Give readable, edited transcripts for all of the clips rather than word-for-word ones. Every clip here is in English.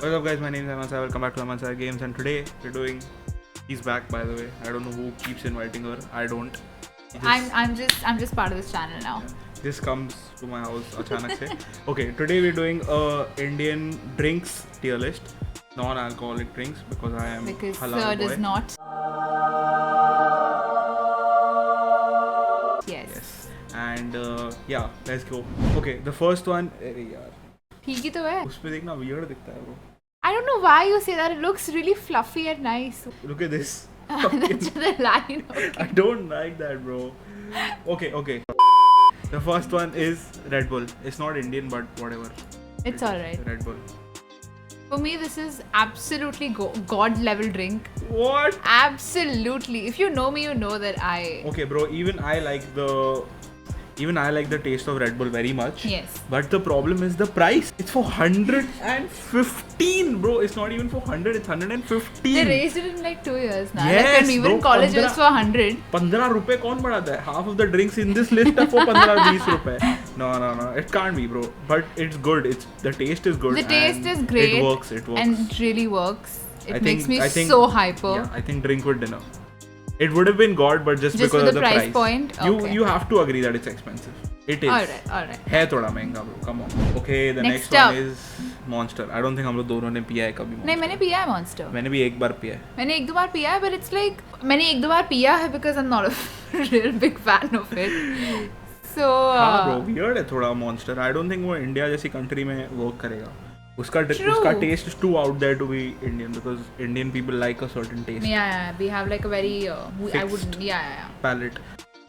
What's up guys, my name is Aman. Welcome back to Aman Games, and today we're doing... He's back, by the way. I don't know who keeps inviting her. I don't. I'm just part of this channel now. This comes to my house achanak se. Okay, today we're doing a Indian drinks tier list. Non-alcoholic drinks because I am Because halal Sir boy. does not. Yes. And yeah, let's go. Okay, the first one. अरे यार, ठीक ही तो है. उस पे देखना weird दिखता है bro. I don't know why you say that. It looks really fluffy and nice. Look at this. That's the line. Okay. I don't like that, bro. Okay. The first one is Red Bull. It's not Indian, but whatever. It's alright. Red Bull. For me, this is absolutely god level drink. What? Absolutely. If you know me, you know that I. Okay, bro. Even I like the taste of Red Bull very much. Yes. But the problem is the price. It's for 115, bro. It's not even for 100. It's 115. They raised it in like 2 years now. Yes, like when we were in bro, college, it was for 100. 15 रुपए कौन बढ़ाता है? Half of the drinks in this list are for 15-20 रुपए. No. It can't be, bro. But it's good. The taste is good. The taste and is great. It works. And it really works. It makes me I think, so hyper. Yeah, I think drink with dinner. It would have been God, but just because with of the the price point? Okay. You have to agree that it's expensive. It is. Alright. है थोड़ा महंगा, bro. Come on. Okay, the next up. one is Monster. I don't think हम लोग दोनों ने पिया है कभी. नहीं, Monster. मैंने पिया है Monster. मैंने भी एक बार पिया है. मैंने एक दो बार पिया है, but it's like मैंने एक दो बार पिया है because I'm not a real big fan of it. So हाँ bro, weird है थोड़ा Monster. I don't think वो इंडिया जैसी कंट्री में work करेगा. उसका taste is too out there to be Indian because Indian people like a certain taste. Yeah, we have like a very palate.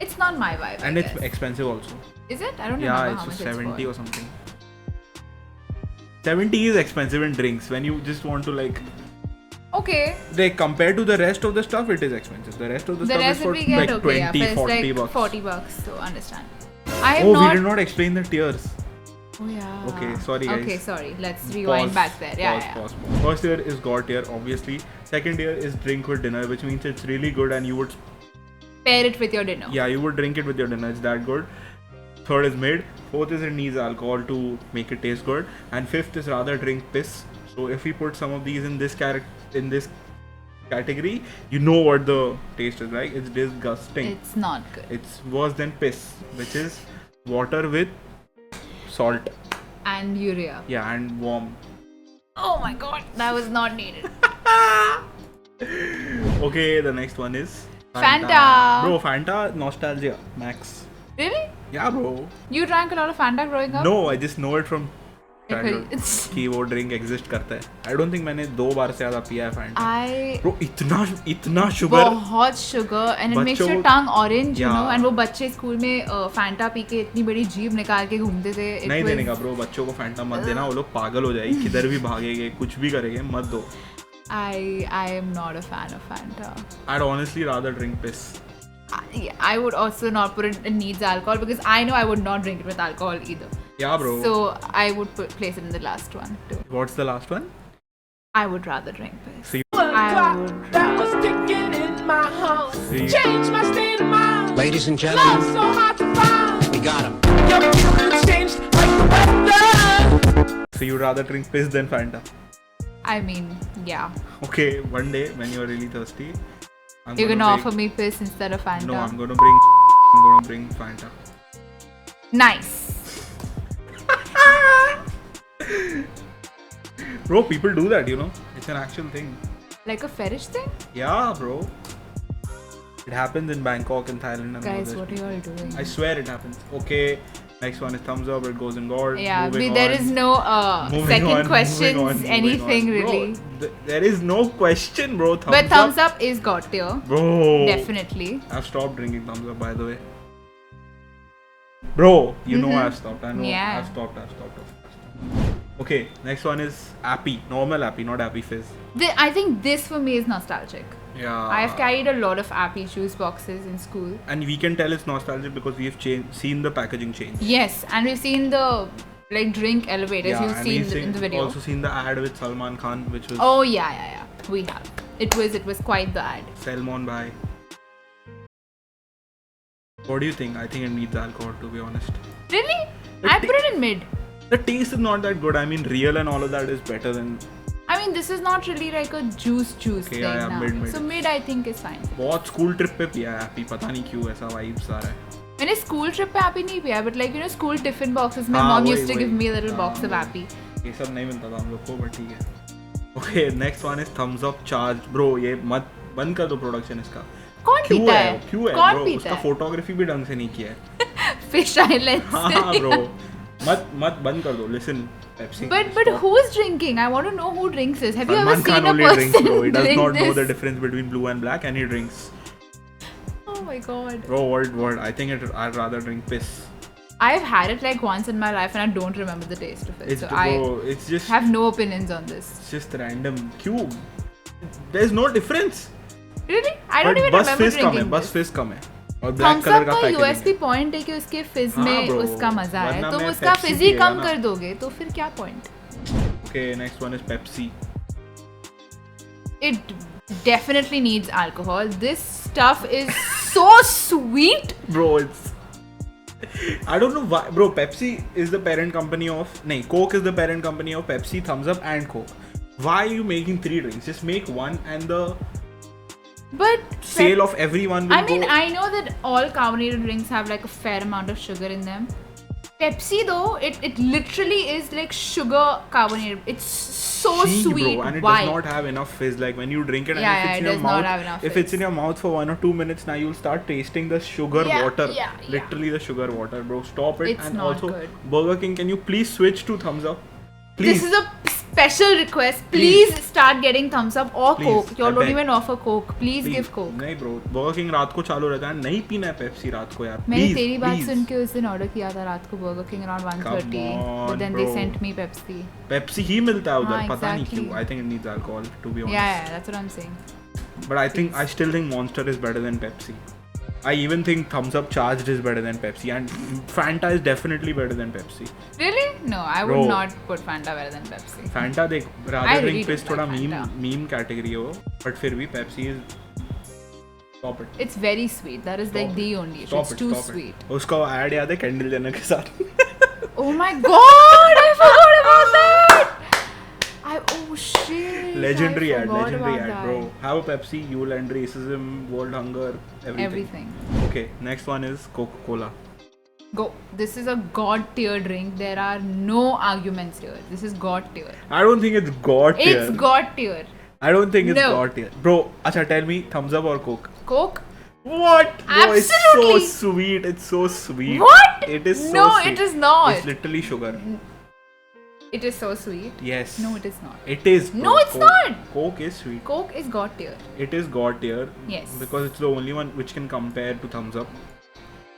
It's not my vibe. And I it's guess. expensive also. Is it? I don't Yeah, remember how it's much 70 it's or something. 70 is expensive in drinks when you just want to like. Okay. Like compared to the rest of the stuff, it is expensive. The rest of the stuff is for we get like okay, 20, yeah, 40 like bucks. 40 bucks, so understand. I have Oh, not... we did not explain the tiers. Oh yeah. Okay, sorry guys. Okay, sorry. Let's rewind back there. Pause. First tier is God tier, obviously. Second tier is drink with dinner, which means it's really good and you would pair it with your dinner. Yeah, you would drink it with your dinner. It's that good. Third is mid. Fourth is it needs alcohol to make it taste good. And fifth is rather drink piss. So if we put some of these in this category, you know what the taste is like. It's disgusting. It's not good. It's worse than piss, which is water with salt. And urea. Yeah, and warm. Oh my god, that was not needed. Okay, the next one is Fanta. Bro, Fanta nostalgia max. Really? Yeah, bro. You drank a lot of Fanta growing up? No, I just know it from childhood. It's... कि वो drink exist करता है. I don't think मैंने 2 बार से ज़्यादा पिया है Fanta. Bro, इतना शुगर. बहुत sugar and it makes your tongue orange, you know. And वो बच्चे स्कूल में Fanta पी के इतनी बड़ी जीभ निकाल के घूमते थे. नहीं देने का bro, बच्चों को Fanta मत देना, वो लोग पागल हो जाएंगे, किधर भी भागेंगे, कुछ भी करेंगे, मत दो. I am not a fan of Fanta. I'd honestly rather drink piss. I would also not put it needs alcohol because I know I would not drink it with alcohol either. Yeah, bro. So I would place it in the last one too. What's the last one? I would rather drink piss. So That was ticking in my house. Changed my state of mind. Ladies and gentlemen, Love so hard to find. we got him. Your feelings changed like the weather. So you'd rather drink piss than Fanta? I mean, yeah. Okay, one day when you're really thirsty, You're gonna offer me piss instead of Fanta. No, I'm gonna bring Fanta. Nice. Bro, people do that, you know. It's an actual thing. Like a fetish thing? Yeah, bro. It happens in Bangkok and Thailand and Guys, all what are you all doing? I swear it happens. Okay, next one is thumbs up. It goes in God. Yeah, Moving there on. is no second questions, moving anything on. really. Bro, there is no question, bro. But thumbs up is God tier. Bro. Definitely. I've stopped drinking thumbs up, by the way. Bro, you know I've stopped. I know. Yeah. I've stopped. Okay, next one is Appy. Normal Appy, not Appy Fizz. I think this for me is nostalgic. Yeah. I have carried a lot of Appy juice boxes in school. And we can tell it's nostalgic because we've seen the packaging change. Yes, and we've seen the like drink elevators Yeah, you've and seen we've in the video. also seen the ad with Salman Khan, which was Oh yeah. We have. It was quite the ad. Salmon Bhai. What do you think? I think it needs alcohol, to be honest. Really? I put it in mid. The taste is not that good. I mean, real and all of that is better than I mean, this is not really like a juice Okay, thing yeah, now. mid. So mid, I think is fine. बहुत school trip पे पिया है happy, पता नहीं क्यों ऐसा vibes आ रहा है. मैंने स्कूल ट्रिप पे हैप्पी नहीं पिया, but like you know, school tiffin boxes में हाँ, mom वही, used to वही. give me a little हाँ, box of वही. happy. ये सब नहीं मिलता था हम लोग को, बट ठीक है. Okay, next one is thumbs up charge. Bro, ये मत बंद कर दो प्रोडक्शन इसका. कौन क्यों पीता है? है? क्यों है कौन bro? पीता उसका है? फोटोग्राफी भी ढंग से नहीं किया है. Fish islands. हाँ ब्रो, मत बंद कर दो. Listen, Pepsi. But stop. who's drinking? I want to know who drinks this. Have you ever Salman seen Khan a only drinks, person bro. He does drink not know the this? difference between blue and black, and he drinks. Oh my god. Bro, what? I think I'd rather drink piss. I've had it like once in my life and I don't remember the taste of it. It's So bro, it's just I have no opinions on this. it's just random. क्यों? There's no difference. Really? I don't But even बस remember fizz कम है, drinking बस this. fizz कम है. और black Thumbs color up का का packaging USP है. point है कि उसके fizz हाँ में bro, उसका मजा है. वरना तुम मैं उसका Pepsi fizz ही पिएगा कम ना. कर दोगे तो फिर क्या point? Okay, next one is Pepsi. It definitely needs alcohol. This stuff is so sweet. Bro, it's I don't know why. Bro, Pepsi is the parent company of Coke is the parent company of Pepsi, Thumbs Up and Coke. Why are you making 3 drinks? Just make one and the But sale of everyone will I mean, go. I know that all carbonated drinks have like a fair amount of sugar in them. Pepsi though, it literally is like sugar carbonated. It's so Cheek, sweet. bro, and it Why? does not have enough fizz. Like when you drink it, Yeah, and if yeah, it's it in your does not mouth, have enough if fizz. it's in your mouth for 1 or 2 minutes, now you'll start tasting the sugar Yeah, water. yeah. Literally the sugar water, bro. Stop it. It's and not also, good. Burger King, can you please switch to Thumbs Up? Please. This is a special request. Please start getting thumbs up or Please, Coke. You all I don't beg. even offer Coke. Please give Coke. नहीं bro, Burger King रात को चालू रहता है. नहीं पीना है Pepsi रात को यार. मैंने Please, तेरी बात please. सुन के उस दिन ऑर्डर किया था रात को Burger King around 1:30. Come But then on, they bro. sent me Pepsi. Pepsi ही मिलता है उधर. हाँ, पता नहीं exactly. क्यों. I think it needs alcohol to be honest. Yeah, that's what I'm saying. But I still think Monster is better than Pepsi. I even think Thumbs Up Charged is better than Pepsi, and Fanta is definitely better than Pepsi. Really? No, I would Bro. not put Fanta better than Pepsi. Fanta देख I rather really drink piss don't थोड़ा like Fanta. meme category है वो, but फिर भी Pepsi is stop it. It's very sweet. That is like Stop the it. only issue. Stop It's it, too stop it. sweet. उसका ad याद है candle Jenner के साथ. Oh my god! I forgot about that! Oh shit! Legendary I ad, forgot legendary about ad, that. bro. Have a Pepsi, you will end racism, world hunger, everything. Okay, next one is Coca-Cola. Go. This is a god tier drink. There are no arguments here. This is god tier. I don't think it's God tier. It's god tier. I don't think it's No. God tier. Bro, acha, tell me, Thumbs Up or Coke? Coke? What? Bro, it's so Absolutely. sweet. It's so sweet. What? It is so No, sweet. it is not. It's literally sugar. It is so sweet. Yes. No, it is not. It is. bro. No, it's Coke. not. Coke is sweet. Coke is god tier. It is God tier. Yes. Because it's the only one which can compare to Thumbs Up.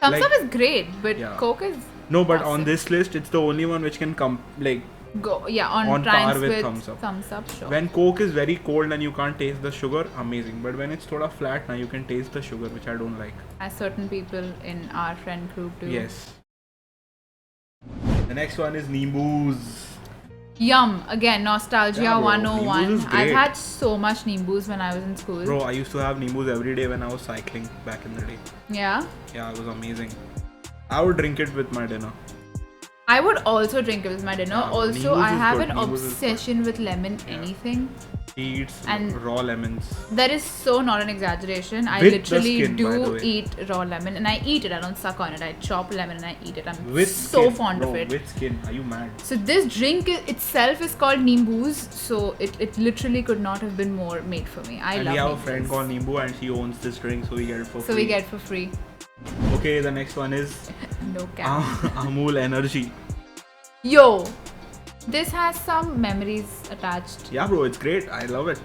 Thumbs Like- up is great, but Yeah. Coke is No, but awesome. on this list, it's the only one which can go on On trends par with with Thumbs Up. Thumbs up, sure. when Coke is very cold and you can't taste the sugar, amazing. But when it's thoda flat, now you can taste the sugar, which I don't like. As certain people in our friend group do. Yes. The next one is Nimbus. Yum. Again, nostalgia Yeah, bro. 101. Nimbus is I've great. had so much Nimbus when I was in school. Bro, I used to have Nimbus every day when I was cycling back in the day. Yeah. Yeah, it was amazing. I would drink it with my dinner. I would also drink it with my dinner. Yeah, Also, Nimbus I is have good. an Nimbus is good. obsession with lemon Yeah. anything. He eats And- raw lemons. That is so not an exaggeration. I With the literally skin, by the do way. eat raw lemon and I eat it. I don't suck on it. I chop lemon and I eat it. I'm With so skin, fond bro, of it. With skin. Are you mad? So this drink itself is called Nimbus. So it literally could not have been more made for me. I And love we have a Nimbus. friend called Nimbu and she owns this drink, so we get it for So free. we get for free. Okay, the next one is No cap. Amul Energy. Yo, this has some memories attached. Yeah, bro, it's great. I love it.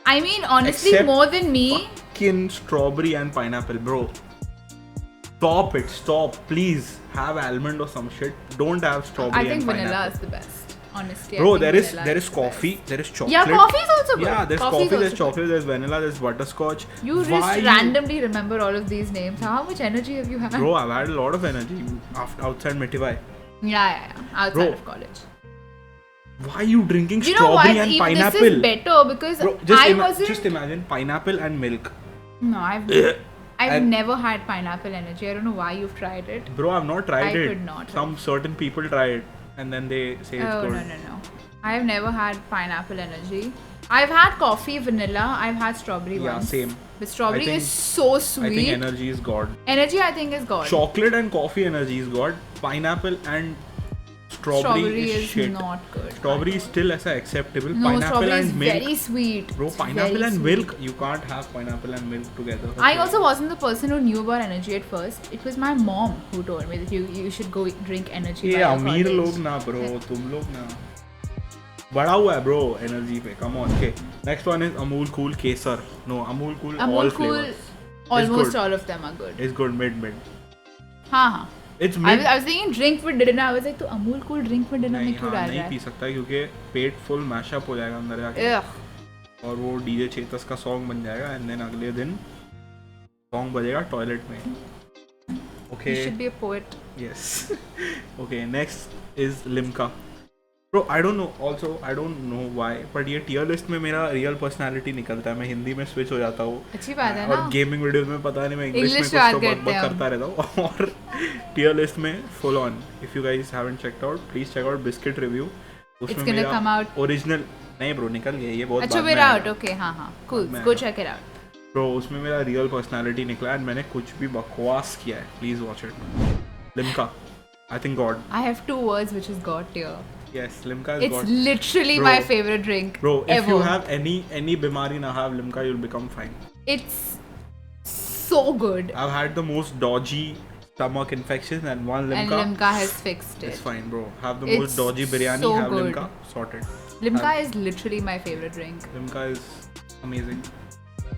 I mean, honestly, Except more than me. Fucking strawberry and pineapple, bro. Stop it. Stop. Please have almond or some shit. Don't have strawberry I think and vanilla pineapple. is the best. Honestly, Bro, I think there is vanilla there is the coffee, best. there is chocolate. Yeah, coffee is also good. Yeah, there's Coffee is coffee, there's also good. chocolate, there's vanilla, there's butterscotch. You Why just you- randomly remember all of these names. How much energy have you had? Bro, I've had a lot of energy outside Mitivai. Yeah. Outside Bro, of college. Why are you drinking You know what? strawberry and Even pineapple? this is better because Bro, I wasn't. just imagine pineapple and milk. No, I've And- never had pineapple energy. I don't know why you've tried it. Bro, I've not tried I it. could not Some certain people try it and then they say it's Oh good. no. I have never had pineapple energy. I've had coffee vanilla. I've had strawberry Yeah, once. same. But strawberry I think- is so sweet. I think energy is God. Energy, I think, is God. Chocolate and coffee energy is God. Pineapple and strawberry is shit. not good. Strawberry is still ऐसा acceptable. No, Pineapple strawberry and is milk. very sweet. Bro, It's pineapple very and sweet. milk. You can't have pineapple and milk together. I Okay. also wasn't the person who knew about energy at first. It was my mom who told me that you should go drink energy. ये by your अमीर college. लोग ना bro, तुम लोग ना. बड़ा हुआ है bro energy पे. Come on. Okay. Next one is Amul Cool Kesar. No, Amul Cool all Amul Cool, flavors. almost good. all of them are good. It's good mid. हाँ. It's I mid. was thinking drink with dinner. I was like, तो Amul Cool drink with dinner में नहीं क्यों हाँ डाल नहीं रहा P है? सकता क्योंकि पेट फुल मैशअप हो जाएगा अंदर जाके Ugh. और वो डीजे चेतस का सॉन्ग बन जाएगा एंड देन अगले दिन सॉन्ग बजेगा टॉयलेट में. You okay should be a poet. Yes. Okay next is Limca. Bro I don't know also I don't know why but ये टियर लिस्ट में मेरा रियल पर्सनालिटी निकलता है. मैं हिंदी में स्विच हो जाता हूँ अच्छी बात है और ना? गेमिंग वीडियोस में पता नहीं मैं इंग्लिश में English कुछ बात तो करते बक हैं हम. करता रहता हूँ और टियर लिस्ट में full on. If you guys haven't checked out please check out biscuit review. It's gonna come out. Original नहीं ब्रो निकल गया ये बहुत अच्छा बाद we're में out. आया. Okay, हाँ हाँ. Cool. मैं- Go check it out. Bro उसमें मेरा रियल पर्सनालिटी निकला एंड मैंने कुछ भी बकवास किया है. Please watch it. Limca I think God. I have two words which is God tier. Yes Limca is It's God. literally Bro. my favorite drink Bro, if ever. you have any bimari na have limca, you'll become fine. It's so good. I've had the most dodgy stomach infections and one And limca. Limca has fixed It's it. fine, bro. Have the It's most dodgy biryani, so have good. limca, sorted. Limca is literally my favorite drink. Limca is amazing.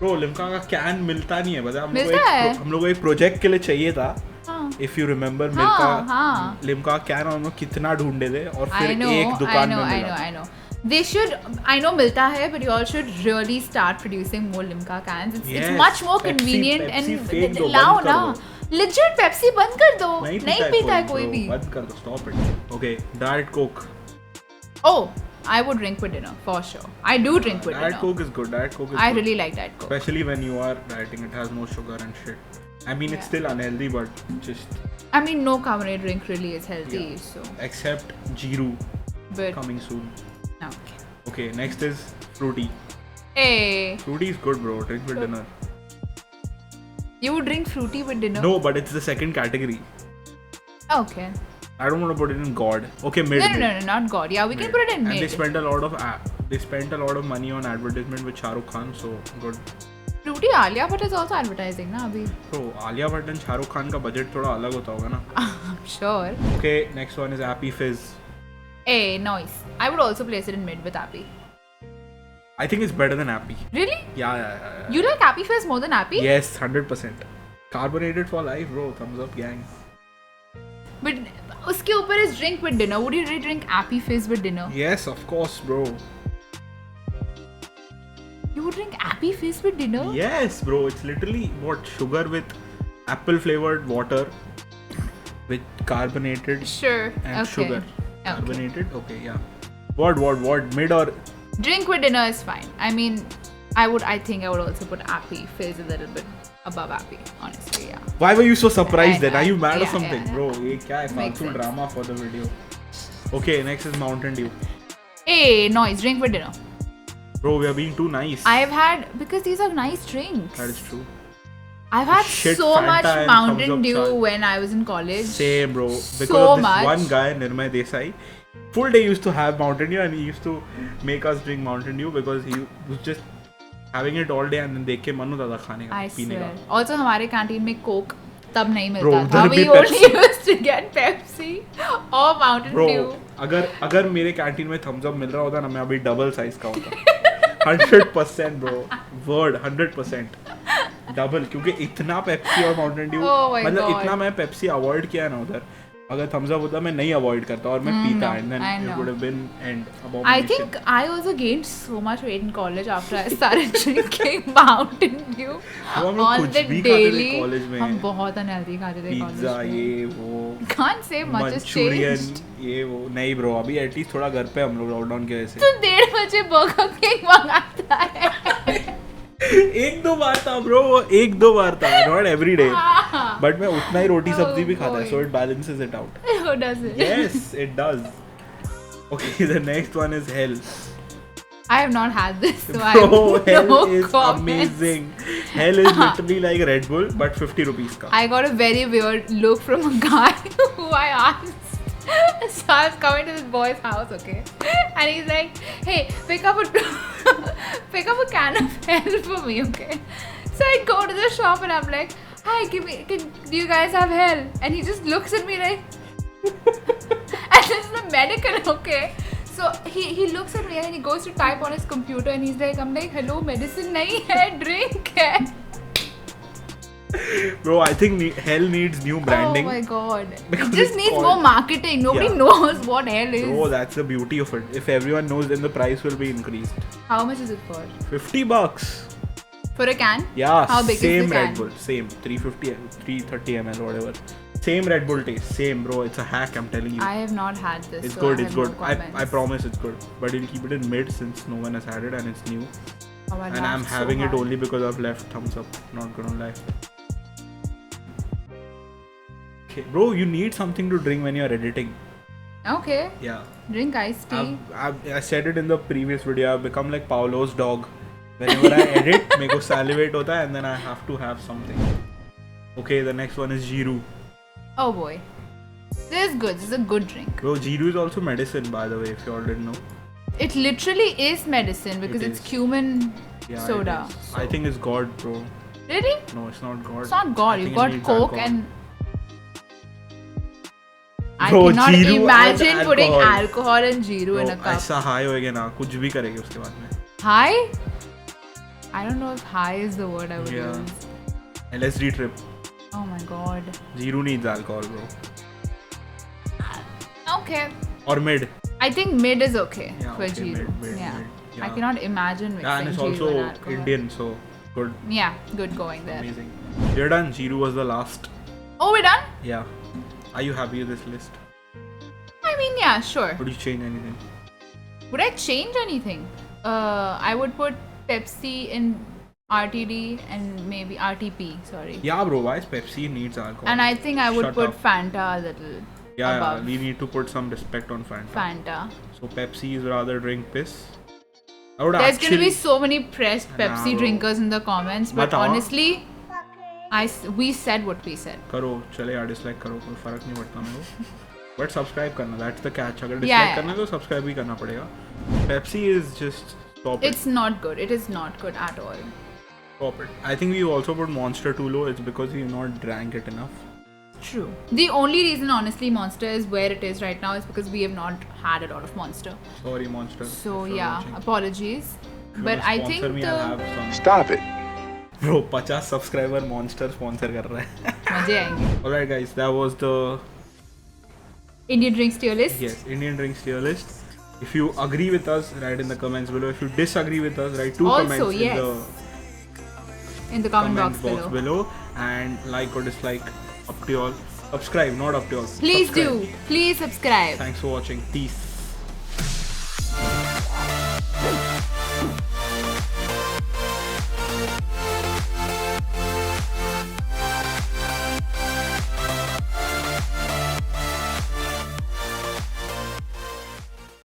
Bro, limca का can मिलता नहीं है पता है. मिलता है? हम लोग को एक प्रोजेक्ट के लिए चाहिए था. हाँ. If you remember, हाँ, मिल्का हाँ. लिम्का कैन हम लोग कितना ढूंढे थे और I फिर know, एक दुकान में I मिला. know. They should. I know मिलता है, but you all should really start producing more Limca cans. It's Yes, much more Pepsi- convenient Pepsi and फेंक दो, लाओ बंद कर ना. दो. Legit Pepsi बंद कर दो. नहीं नहीं पीता है कोई bro. भी. बंद कर दो. Stop it. Okay, Diet Coke. Oh, I would drink with dinner for sure. I do drink with Diet dinner. Coke is good. Diet Coke is I good. really like Diet Coke. Especially when you are dieting, it has no sugar and shit. I mean, it's Yeah. still unhealthy, but just I mean, no carbonated drink really is healthy, Yeah. so. except Jiru But coming soon. okay. Okay, next is Fruity. Hey, Fruity is good, bro. Drink with dinner. you would drink fruity with dinner? No, but it's the second category. Okay. I don't want to put it in God. Okay, mid. No, not God. Yeah, we can put it in And they mid. spent a lot of they spent a lot of money on advertisement with Shah Rukh Khan, so good. Fruity Alia Bhatt is also advertising, na abhi. So Alia Bhatt and Shah Rukh Khan का budget थोड़ा अलग होता होगा ना. I'm sure. Okay, next one is Happy Fizz. Hey, nice. I would also place it in mid with Happy. I think it's better than Happy. Really? Yeah. You like Happy Fizz more than Happy? Yes, 100%. Carbonated for life, bro. Thumbs up, gang. But uske upar is drink with dinner. Would you really drink Happy Fizz with dinner? Yes, of course, bro. You would drink Happy Fizz with dinner? Yes, bro. It's literally what sugar with apple flavored water with carbonated Sure. and okay. sugar. Okay. Carbonated? Okay, yeah. What? Mid or Drink with dinner is fine. I mean, I think I would also put Happy Fizz a little bit above Happy, honestly, yeah. why were you so surprised then? Are you mad or Yeah, something, yeah. bro? ये क्या है Makes फालतू sense. drama for the video? Okay, next is Mountain Dew. Hey, noise, drink with dinner. Bro, we are being too nice. I've had, because these are nice drinks. That is true. I've had Shit so Fanta much and Mountain Thumbs Up Dew chai. when I was in college. Same, bro. Because So of this much. one guy, Nirmay Desai, full day used to have Mountain Dew and he used to make us drink Mountain Dew because he was just having it all day and then देख के मन होता था खाने का I पीने swear. का. Also, हमारे कैंटीन में Coke तब नहीं Bro, मिलता था. उधर We भी only Pepsi. used to get Pepsi or Mountain Bro, Dew. अगर मेरे कैंटीन में थम्स अप मिल रहा होता ना मैं अभी डबल साइज का होता. 100% bro. Word 100%. डबल क्योंकि इतना पेप्सी और माउंटेन ड्यू Oh my मतलब God. इतना मैं पेप्सी अवॉइड किया ना उधर. अगर थम्स अप होता मैं नहीं अवॉइड करता और मैं पीता no, and then I eat know. Would have been and I abomination. think I also gained so much weight in college after I started drinking Mountain Dew हम लोग on कुछ the भी खाते थे daily. कॉलेज में. हम बहुत unhealthy खाते थे पिज्जा college में. ये वो Can't say much has Manchurian changed. ये वो नहीं ब्रो अभी एटलीस्ट थोड़ा घर पे हम लोग लॉकडाउन की वजह तो से 1:30 बजे बर्गर किंग मंगाता है. एक दो बार था ब्रो एक दो बार था नॉट एवरी डे बट मैं उतना ही रोटी सब्जी भी खाता है boy. So it balances it out. Who does it? Yes, it does. Okay, the next one is hell. I have not had this, so I Bro, have hell no is comments. amazing. Hell is literally like Red Bull, but 50 rupees ka. I got a very weird look from a guy who I asked. So I was coming to this boy's house, okay, and he's like, "Hey, pick up a can of hell for me, okay?" So I go to the shop and I'm like, "Hi, do you guys have hell?" And he just looks at me like, and this is the medical, okay. So he looks at me and he goes to type on his computer and he's like, I'm like, hello, medicine nahi hai, drink hai. Bro, I think hell needs new branding. Oh my god. Because It just it's needs called- more marketing. Nobody Yeah. knows what hell is. Bro, that's the beauty of it. If everyone knows, then the price will be increased. How much is it for? $50. For a can? Yeah, How big is same the Red can? Bull, same 330 ml, whatever. Same Red Bull taste, same, bro. It's a hack, I'm telling you. I have not had this. It's so good, I it's have good. No I comments. promise it's good. But you'll keep it in mid since no one has had it and it's new. Oh, I And I'm laughed so having it hard. only because I've left thumbs up. Not gonna lie. Okay, bro, you need something to drink when you're editing. Okay. Yeah. Drink iced tea. I said it in the previous video. I've become like Paolo's dog. Whenever I edit, मेरे को salivate होता है and then I have to have something. Okay, the next one is Jiru. Oh boy. This is good. This is a good drink. Bro, Jiru is also medicine, by the way, if you all didn't know. It literally is medicine because It it's is. cumin Yeah, it soda. is. I think it's God, bro. Really? No, it's not God. It's not God. I You've think it got needs Coke alcohol. and. I Bro, cannot Jiru imagine and putting alcohol. alcohol and Jiru in a Bro, cup. ऐसा high होएगा ना, कुछ भी करेंगे उसके बाद में. High? I don't know if high is the word I would Yeah. use. LSD trip. Oh my god. Jiru needs alcohol, bro. Okay. Or mid. I think mid is okay Yeah, for okay, Jiru. mid, yeah. mid, I yeah. cannot imagine mixing Yeah, and it's Jiru also and alcohol. Indian, so good. Yeah, good going there. Amazing. We're done. Jiru was the last. Oh, we're done? Yeah. Are you happy with this list? I mean, yeah, sure. Would you change anything? Would I change anything? I would put Pepsi in RTD and maybe RTP, sorry. Yeah, bro. Why is Pepsi needs alcohol? And I think I would Shut put up. Fanta a little yeah, above we need to put some respect on Fanta. Fanta. So Pepsi is rather drink piss. I would There's actually. gonna be so many pressed Pepsi bro. drinkers in the comments, but Batao. honestly, we said what we said. करो चलेगा dislike करो कोई फर्क नहीं पड़ता मेरे को. But subscribe करना. That's the catch. अगर dislike Yeah, yeah. करना है तो subscribe भी करना पड़ेगा. Pepsi is just stop it. It's not good. It is not good at all. Stop it. I think we also put Monster too low. It's because we've not drank it enough. True. The only reason, honestly, Monster is where it is right now is because we have not had a lot of Monster. Sorry, Monster. So if you're yeah, watching. apologies. If you But wanna I sponsor think me, I'll have some. Stop it. Bro, 50 subscriber Monster sponsor कर रहा है. मजे आएंगे. Alright guys, that was the Indian drinks tier list. yes Indian drinks tier list. If you agree with us, write in the comments below. If you disagree with us, write two Also, comments yes. in In the the comment comment box below. and like or dislike up to y'all. Subscribe, not up to y'all. Please Subscribe. do. Please subscribe. Thanks for watching. Peace.